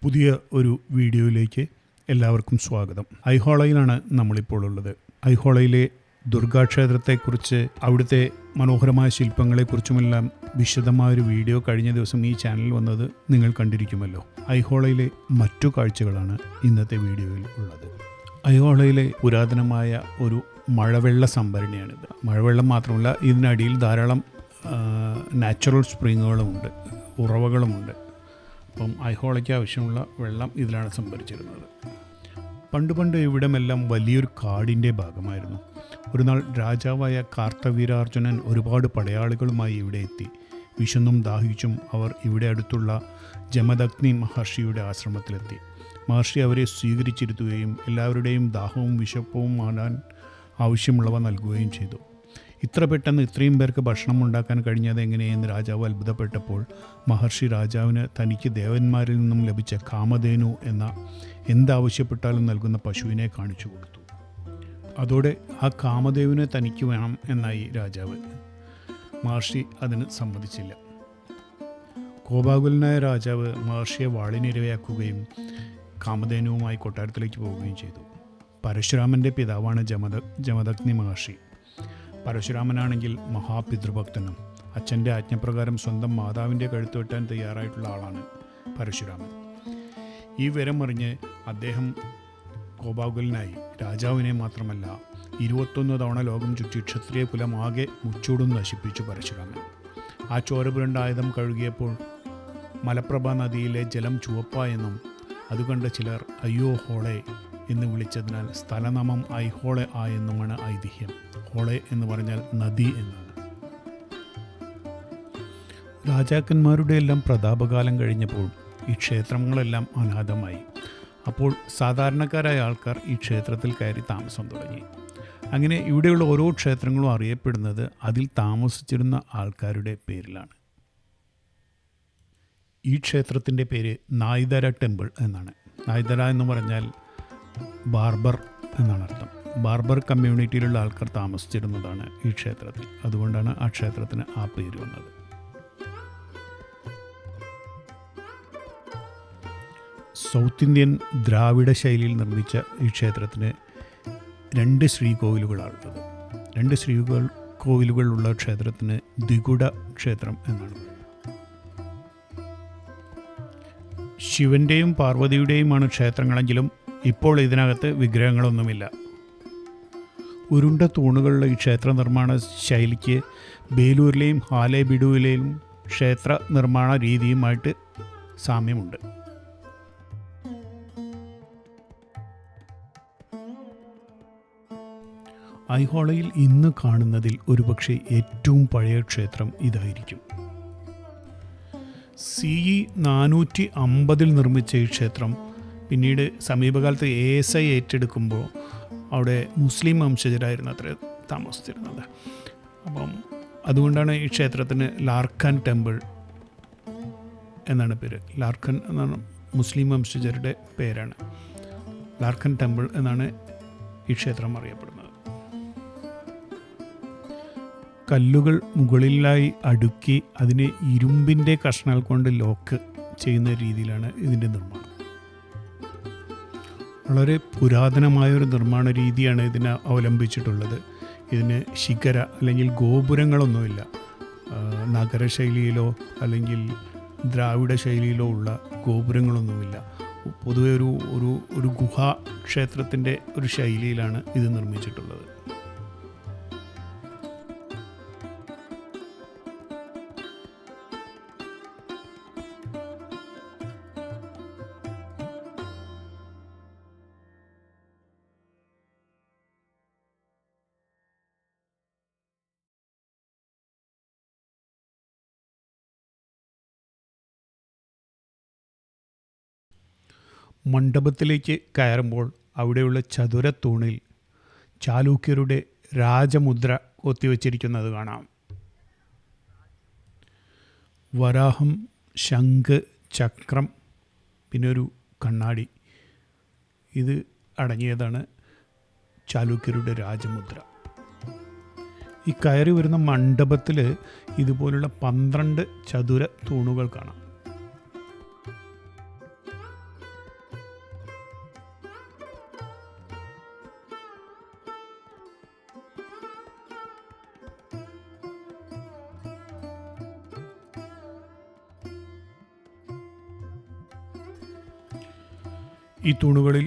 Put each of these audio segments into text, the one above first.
പുതിയ ഒരു വീഡിയോയിലേക്ക് എല്ലാവർക്കും സ്വാഗതം. ഐഹോളയിലാണ് നമ്മളിപ്പോൾ ഉള്ളത്. ഐഹോളയിലെ ദുർഗാക്ഷേത്രത്തെക്കുറിച്ച്, അവിടുത്തെ മനോഹരമായ ശില്പങ്ങളെക്കുറിച്ചുമെല്ലാം വിശദമായൊരു വീഡിയോ കഴിഞ്ഞ ദിവസം ഈ ചാനലിൽ വന്നത് നിങ്ങൾ കണ്ടിരിക്കുമല്ലോ. ഐഹോളയിലെ മറ്റു കാഴ്ചകളാണ് ഇന്നത്തെ വീഡിയോയിൽ ഉള്ളത്. ഐഹോളയിലെ പുരാതനമായ ഒരു മഴവെള്ള സംഭരണിയാണിത്. മഴവെള്ളം മാത്രമല്ല, ഇതിനടിയിൽ ധാരാളം നാച്ചുറൽ സ്പ്രിങ്ങുകളുമുണ്ട്, ഉറവകളുമുണ്ട്. അപ്പം ഐഹോളയ്ക്ക് ആവശ്യമുള്ള വെള്ളം ഇതിലാണ് സംഭരിച്ചിരുന്നത്. പണ്ട് ഇവിടമെല്ലാം വലിയൊരു കാടിൻ്റെ ഭാഗമായിരുന്നു. ഒരു നാൾ രാജാവായ കാർത്തവീരാർജുനൻ ഒരുപാട് പടയാളികളുമായി ഇവിടെ എത്തി. വിശന്നും ദാഹിച്ചും അവർ ഇവിടെ അടുത്തുള്ള ജമദഗ്നി മഹർഷിയുടെ ആശ്രമത്തിലെത്തി. മഹർഷി അവരെ സ്വീകരിച്ചിരുത്തുകയും എല്ലാവരുടെയും ദാഹവും വിശപ്പവും മാറാൻ ആവശ്യമുള്ളവ നൽകുകയും ചെയ്തു. ഇത്ര പെട്ടെന്ന് ഇത്രയും പേർക്ക് ഭക്ഷണം ഉണ്ടാക്കാൻ കഴിഞ്ഞത് എങ്ങനെയെന്ന് രാജാവ് അത്ഭുതപ്പെട്ടപ്പോൾ മഹർഷി രാജാവിന് തനിക്ക് ദേവന്മാരിൽ നിന്നും ലഭിച്ച കാമധേനു എന്ന എന്താവശ്യപ്പെട്ടാലും നൽകുന്ന പശുവിനെ കാണിച്ചു കൊടുത്തു. അതോടെ ആ കാമധേനുവിനെ തനിക്ക് വേണം എന്നായി രാജാവ്. മഹർഷി അതിന് സമ്മതിച്ചില്ല. കോപാകുലനായ രാജാവ് മഹർഷിയെ വാളിനിരയാക്കുകയും കാമധേനുവുമായി കൊട്ടാരത്തിലേക്ക് പോവുകയും ചെയ്തു. പരശുരാമൻ്റെ പിതാവാണ് ജമദഗ്നി മഹർഷി. പരശുരാമനാണെങ്കിൽ മഹാപിതൃഭക്തനും അച്ഛൻ്റെ ആജ്ഞപ്രകാരം സ്വന്തം മാതാവിൻ്റെ കഴുത്ത് വെട്ടാൻ തയ്യാറായിട്ടുള്ള ആളാണ് പരശുരാമൻ. ഈ വിവരമറിഞ്ഞ് അദ്ദേഹം കോപാകുലനായി. രാജാവിനെ മാത്രമല്ല, 21 തവണ ലോകം ചുറ്റി ക്ഷത്രിയ കുലം ആകെ മുച്ചൂടും നശിപ്പിച്ചു പരശുരാമൻ. ആ ചോരപുരണ്ട ആയുധം കഴുകിയപ്പോൾ മലപ്രഭ നദിയിലെ ജലം ചുവപ്പായെന്നും അതുകണ്ട ചിലർ അയ്യോ ഹോളെ എന്ന് വിളിച്ചതിനാൽ സ്ഥലനാമം ഐഹോളെ ആയെന്നുമാണ് ഐതിഹ്യം. ഹോളെ എന്ന് പറഞ്ഞാൽ നദി എന്നാണ്. രാജാക്കന്മാരുടെ എല്ലാം പ്രതാപകാലം കഴിഞ്ഞപ്പോൾ ഈ ക്ഷേത്രങ്ങളെല്ലാം അനാഥമായി. അപ്പോൾ സാധാരണക്കാരായ ആൾക്കാർ ഈ ക്ഷേത്രത്തിൽ കയറി താമസം തുടങ്ങി. അങ്ങനെ ഇവിടെയുള്ള ഓരോ ക്ഷേത്രങ്ങളും അറിയപ്പെടുന്നത് അതിൽ താമസിച്ചിരുന്ന ആൾക്കാരുടെ പേരിലാണ്. ഈ ക്ഷേത്രത്തിൻ്റെ പേര് നായ്തര ടെമ്പിൾ എന്നാണ്. നായ്തര എന്ന് പറഞ്ഞാൽ ബാർബർ എന്നാണ് അർത്ഥം. ബാർബർ കമ്മ്യൂണിറ്റിയിലുള്ള ആൾക്കാർ താമസിച്ചിരുന്നതാണ് ഈ ക്ഷേത്രത്തിൽ. അതുകൊണ്ടാണ് ആ ക്ഷേത്രത്തിന് ആ പേര് വന്നത്. സൗത്ത് ഇന്ത്യൻ ദ്രാവിഡ ശൈലിയിൽ നിർമ്മിച്ച ഈ ക്ഷേത്രത്തിന് 2 ശ്രീകോവിലുകളാണുള്ളത്. 2 ശ്രീകോവിലുകളുള്ള ക്ഷേത്രത്തിന് ദ്വികുട ക്ഷേത്രം എന്നാണ്. ശിവൻ്റെയും പാർവതിയുടെയുമാണ് ക്ഷേത്രങ്ങളെങ്കിലും ഇപ്പോൾ ഇതിനകത്ത് വിഗ്രഹങ്ങളൊന്നുമില്ല. ഉരുണ്ട തൂണുകളുള്ള ഈ ക്ഷേത്ര നിർമ്മാണ ശൈലിക്ക് ബേലൂരിലെയും ഹാലേബിഡുവിലെയും ക്ഷേത്ര നിർമ്മാണ രീതിയുമായിട്ട് സാമ്യമുണ്ട്. ഐഹോളയിൽ ഇന്ന് കാണുന്നതിൽ ഒരുപക്ഷെ ഏറ്റവും പഴയ ക്ഷേത്രം ഇതായിരിക്കും. CE 450 നിർമ്മിച്ച ഈ ക്ഷേത്രം പിന്നീട് സമീപകാലത്ത് ASI ഏറ്റെടുക്കുമ്പോൾ അവിടെ മുസ്ലിം വംശജരായിരുന്നു അത്ര താമസിച്ചിരുന്നത്. അപ്പം അതുകൊണ്ടാണ് ഈ ക്ഷേത്രത്തിന് ലാർഖാൻ ടെമ്പിൾ എന്നാണ് പേര്. ലാർഖാൻ എന്നാണ് മുസ്ലിം വംശജരുടെ പേരാണ്. ലാർഖാൻ ടെമ്പിൾ എന്നാണ് ഈ ക്ഷേത്രം അറിയപ്പെടുന്നത്. കല്ലുകൾ മുകളിലായി അടുക്കി അതിനെ ഇരുമ്പിൻ്റെ കഷ്ണങ്ങൾ കൊണ്ട് ലോക്ക് ചെയ്യുന്ന രീതിയിലാണ് ഇതിൻ്റെ നിർമ്മാണം. വളരെ പുരാതനമായൊരു നിർമ്മാണ രീതിയാണ് ഇതിനെ അവലംബിച്ചിട്ടുള്ളത്. ഇതിന് ശിഖര അല്ലെങ്കിൽ ഗോപുരങ്ങളൊന്നുമില്ല. നഗരശൈലിയിലോ അല്ലെങ്കിൽ ദ്രാവിഡ ശൈലിയിലോ ഉള്ള ഗോപുരങ്ങളൊന്നുമില്ല. പൊതുവെ ഒരു ഗുഹാ ക്ഷേത്രത്തിൻ്റെ ഒരു ശൈലിയിലാണ് ഇത് നിർമ്മിച്ചിട്ടുള്ളത്. മണ്ഡപത്തിലേക്ക് കയറുമ്പോൾ അവിടെയുള്ള ചതുരത്തൂണിൽ ചാലൂക്യരുടെ രാജമുദ്ര കൊത്തിവെച്ചിരിക്കുന്നത് കാണാം. വരാഹം, ശംഖ്, ചക്രം, പിന്നെ ഒരു കണ്ണാടി, ഇത് അടങ്ങിയതാണ് ചാലൂക്യരുടെ രാജമുദ്ര. ഈ കയറി വരുന്ന മണ്ഡപത്തിൽ ഇതുപോലുള്ള 12 ചതുര തൂണുകൾ കാണാം. ഈ തൂണുകളിൽ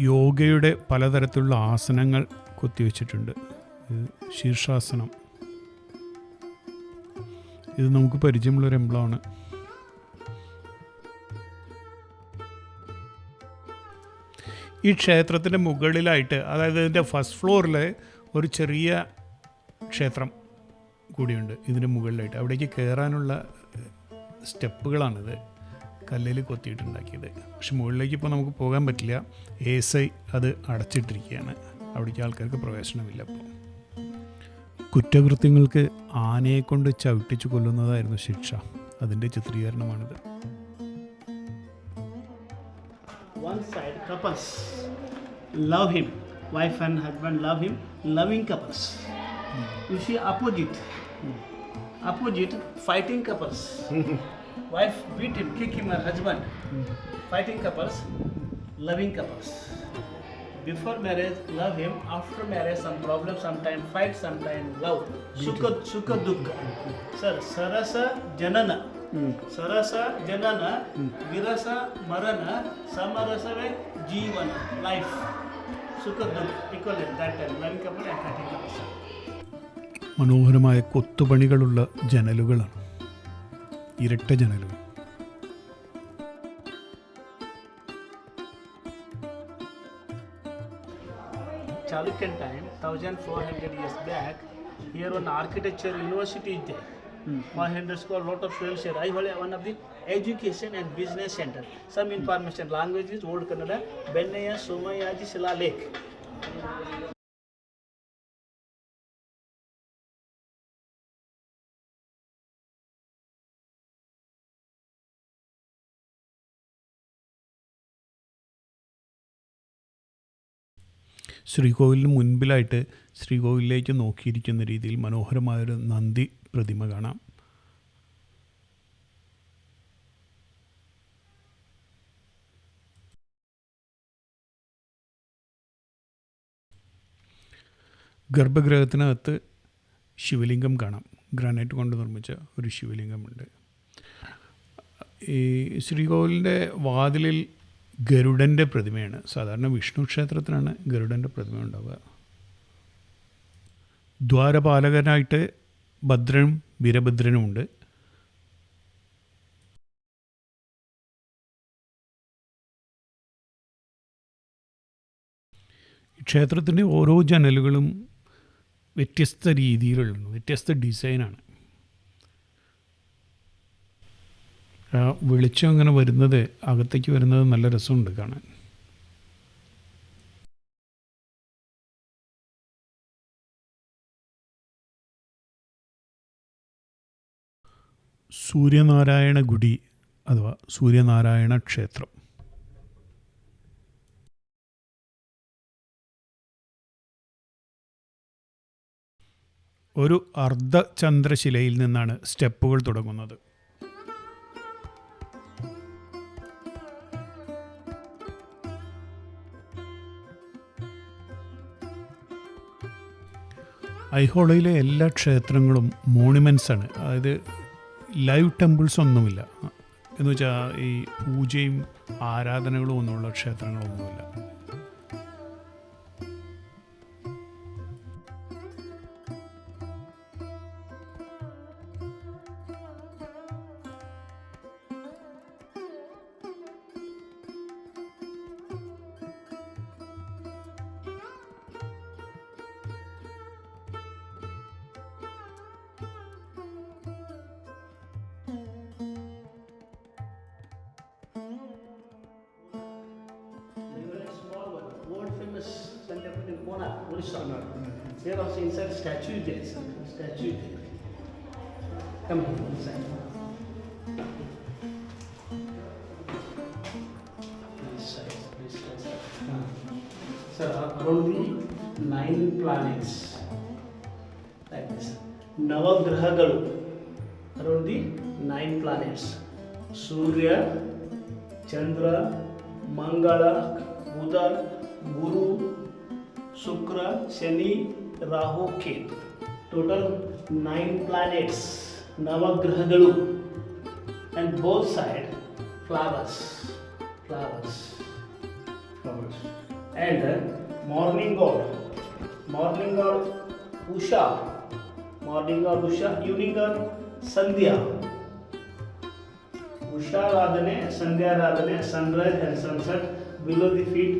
യോഗയുടെ പലതരത്തിലുള്ള ആസനങ്ങൾ കൊത്തിവെച്ചിട്ടുണ്ട്. ശീർഷാസനം, ഇത് നമുക്ക് പരിചയമുള്ളൊരു എംബ്ലമാണ്. ഈ ക്ഷേത്രത്തിൻ്റെ മുകളിലായിട്ട്, അതായത് ഇതിൻ്റെ ഫസ്റ്റ് ഫ്ലോറിൽ ഒരു ചെറിയ ക്ഷേത്രം കൂടിയുണ്ട്. ഇതിൻ്റെ മുകളിലായിട്ട് അവിടേക്ക് കയറാനുള്ള സ്റ്റെപ്പുകളാണിത്, കല്ലിൽ കൊത്തിയിട്ടുണ്ടാക്കിയത്. പക്ഷെ മുകളിലേക്ക് ഇപ്പോൾ നമുക്ക് പോകാൻ പറ്റില്ല. ASI അത് അടച്ചിട്ടിരിക്കുകയാണ്, അവിടേക്ക് ആൾക്കാർക്ക് പ്രവേശനമില്ല. അപ്പോൾ കുറ്റകൃത്യങ്ങൾക്ക് ആനയെ കൊണ്ട് ചവിട്ടിച്ച് കൊല്ലുന്നതായിരുന്നു ശിക്ഷ. അതിൻ്റെ ചിത്രീകരണമാണിത്. One side couples love him, wife and husband love him, loving couples. You see opposite fighting couples. Wife beat him, kick him, her husband. Fighting couples, loving couples. Before marriage love him, after marriage some problem, sometime fight, sometime love. Sukha dukkha. Sir, sarasa janana, virasa marana, samarasave jeevana, life. Sukha dukkha equal at that time, loving couple and fighting couple. മനോഹരമായ കൊത്തുപണികളുള്ള ജനലുകളാണ്, ഇരട്ട ജനലുകൾ. Chalukyan time, 1400 years back, here one architecture university is there. 500 square, lot of students here. I hold one of the education and business center. Some information, language is Old Kannada, Bennaya Somayaji Sila Lake. ശ്രീകോവിലിന് മുൻപിലായിട്ട് ശ്രീകോവിലിലേക്ക് നോക്കിയിരിക്കുന്ന രീതിയിൽ മനോഹരമായൊരു നന്ദി പ്രതിമ കാണാം. ഗർഭഗൃഹത്തിനകത്ത് ശിവലിംഗം കാണാം. Granite കൊണ്ട് നിർമ്മിച്ച ഒരു ശിവലിംഗമുണ്ട്. ഈ ശ്രീകോവിലിൻ്റെ വാതിലിൽ ഗരുഡൻ്റെ പ്രതിമയാണ്. സാധാരണ വിഷ്ണു ക്ഷേത്രത്തിനാണ് ഗരുഡൻ്റെ പ്രതിമ ഉണ്ടാവുക. ദ്വാരപാലകനായിട്ട് ഭദ്രനും വീരഭദ്രനുമുണ്ട്. ക്ഷേത്രത്തിൻ്റെ ഓരോ ജനലുകളും വ്യത്യസ്ത രീതിയിലുള്ള, വ്യത്യസ്ത ഡിസൈനാണ്. വെളിച്ചം അങ്ങനെ വരുന്നത്, അകത്തേക്ക് വരുന്നത് നല്ല രസമുണ്ട് കാണാൻ. സൂര്യനാരായണ ഗുഡി അഥവാ സൂര്യനാരായണ ക്ഷേത്രം. ഒരു അർദ്ധചന്ദ്രശിലയിൽ നിന്നാണ് സ്റ്റെപ്പുകൾ തുടങ്ങുന്നത്. ഐഹോളയിലെ എല്ലാ ക്ഷേത്രങ്ങളും മോണുമെൻറ്റ്സ് ആണ്. അതായത് ലൈവ് ടെമ്പിൾസ് ഒന്നുമില്ല. എന്ന് വെച്ചാൽ ഈ പൂജയും ആരാധനകളും ഒന്നുമുള്ള ക്ഷേത്രങ്ങളൊന്നുമില്ല. Here also inside statue there, statue there. Come here inside. This side. Sir, around the 9 planets, like this. Navagrahagalu, around the 9 planets. Surya, Chandra, Mangala, Buddha, Guru, Shukra, Shani, Rahu, Ketu. Total 9 planets, Navagrahagalu, and both sides flowers. And morning god Usha, evening god Sandhya. Usha Radhane, Sandhya Radhane, sunrise and sunset below the feet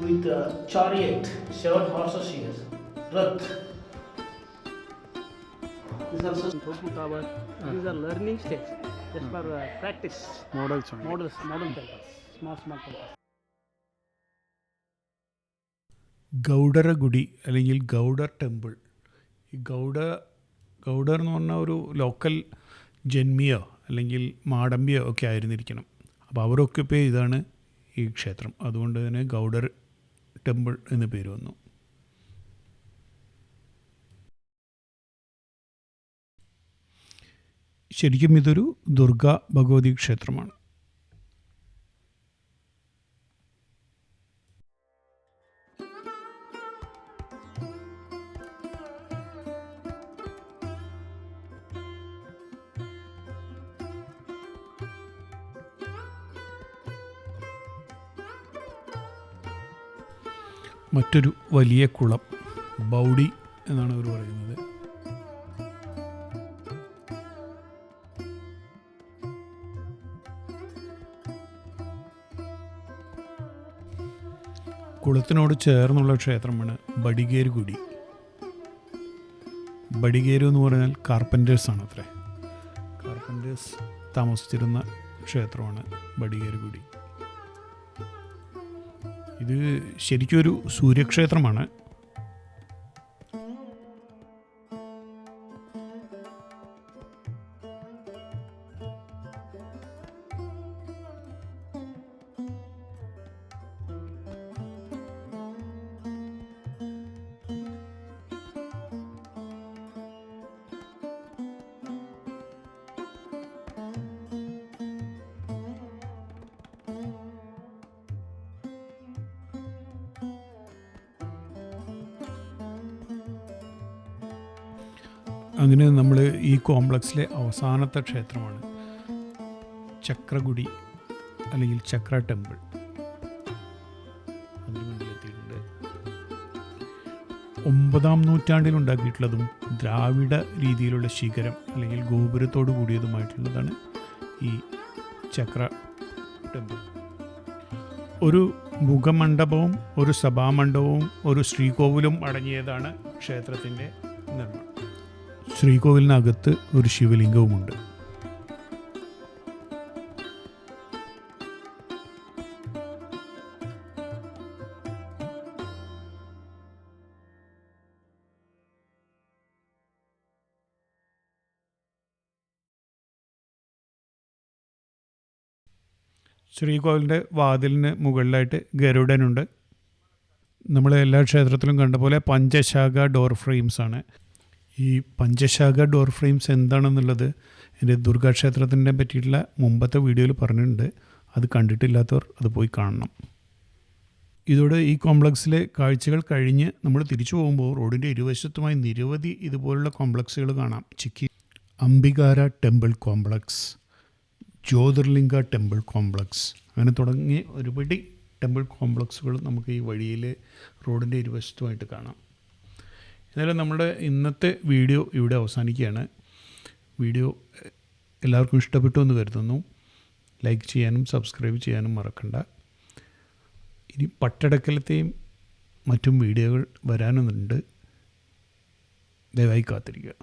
with chariot, 7 horses she has, Rath. These are some total tower. These are learning steps just for practice. Model Models, modern temples, small temples. ഗൗഡരഗുഡി അല്ലെങ്കിൽ Gowder temple. ഈ ഗൗഡർ എന്ന് പറഞ്ഞാൽ ഒരു local ജന്മിയോ അല്ലെങ്കിൽ മാടമ്പിയോ ഒക്കെ ആയിരുന്നിരിക്കണം. അപ്പോൾ അവർ occupy ചെയ്താണ് ഈ ക്ഷേത്രം. അതുകൊണ്ട് തന്നെ ഗൗഡർ ടെമ്പിൾ എന്ന് പേര് വന്നു. ശരിക്കും ഇതൊരു ദുർഗാ ഭഗവതി ക്ഷേത്രമാണ്. മറ്റൊരു വലിയ കുളം, ബൗഡി എന്നാണ് അവർ പറയുന്നത്. കുളത്തിനോട് ചേർന്നുള്ള ക്ഷേത്രമാണ് ബഡിഗേര് ഗുഡി. ബഡിഗേരു എന്ന് പറഞ്ഞാൽ കാർപ്പൻറ്റേഴ്സാണ് അത്രേ. കാർപ്പൻറ്റേഴ്സ് താമസിച്ചിരുന്ന ക്ഷേത്രമാണ് ബഡിഗേര് ഗുഡി. ഇത് ശരിക്കും ഒരു സൂര്യക്ഷേത്രമാണ്. അങ്ങനെ നമ്മൾ ഈ കോംപ്ലക്സിലെ അവസാനത്തെ ക്ഷേത്രമാണ് ചക്രഗുഡി അല്ലെങ്കിൽ ചക്ര ടെമ്പിൾ. അതിന് മുന്നിലെത്തിയിട്ടുണ്ട്. 9-ാം നൂറ്റാണ്ടിൽ ഉണ്ടാക്കിയിട്ടുള്ളതും ദ്രാവിഡ രീതിയിലുള്ള ശിഖരം അല്ലെങ്കിൽ ഗോപുരത്തോടു കൂടിയതുമായിട്ടുള്ളതാണ് ഈ ചക്ര ടെമ്പിൾ. ഒരു മുഖമണ്ഡപവും ഒരു സഭാമണ്ഡപവും ഒരു ശ്രീകോവിലും അടങ്ങിയതാണ് ക്ഷേത്രത്തിൻ്റെ നിർമ്മാണം. ശ്രീകോവിലിനകത്ത് ഒരു ശിവലിംഗവുമുണ്ട്. ശ്രീകോവിലിൻ്റെ വാതിലിന് മുകളിലായിട്ട് ഗരുഡനുണ്ട്. നമ്മൾ എല്ലാ ക്ഷേത്രത്തിലും കണ്ട പോലെ പഞ്ചശാഖ ഡോർ ഫ്രെയിംസാണ്. ഈ പഞ്ചശാഖ ഡോർ ഫ്രെയിംസ് എന്താണെന്നുള്ളത് എൻ്റെ ദുർഗാക്ഷേത്രത്തിനെ പറ്റിയിട്ടുള്ള മുമ്പത്തെ വീഡിയോയിൽ പറഞ്ഞിട്ടുണ്ട്. അത് കണ്ടിട്ടില്ലാത്തവർ അത് പോയി കാണണം. ഇതോടെ ഈ കോംപ്ലക്സിലെ കാഴ്ചകൾ കഴിഞ്ഞ് നമ്മൾ തിരിച്ചു പോകുമ്പോൾ റോഡിൻ്റെ ഇരുവശത്തുമായി നിരവധി ഇതുപോലുള്ള കോംപ്ലക്സുകൾ കാണാം. ചിക്കി അംബികാര temple complex, Jyotirlinga temple complex, അങ്ങനെ തുടങ്ങി ഒരുപടി ടെമ്പിൾ കോംപ്ലക്സുകൾ നമുക്ക് ഈ വഴിയിൽ റോഡിൻ്റെ ഇരുവശത്തുമായിട്ട് കാണാം. എന്നാലും നമ്മുടെ ഇന്നത്തെ വീഡിയോ ഇവിടെ അവസാനിക്കുകയാണ്. വീഡിയോ എല്ലാവർക്കും ഇഷ്ടപ്പെട്ടു എന്ന് കരുതുന്നു. ലൈക്ക് ചെയ്യാനും സബ്സ്ക്രൈബ് ചെയ്യാനും മറക്കണ്ട. ഇനി പട്ടടക്കലത്തെയും മറ്റും വീഡിയോകൾ വരാനുണ്ട്. ദയവായി കാത്തിരിക്കുക.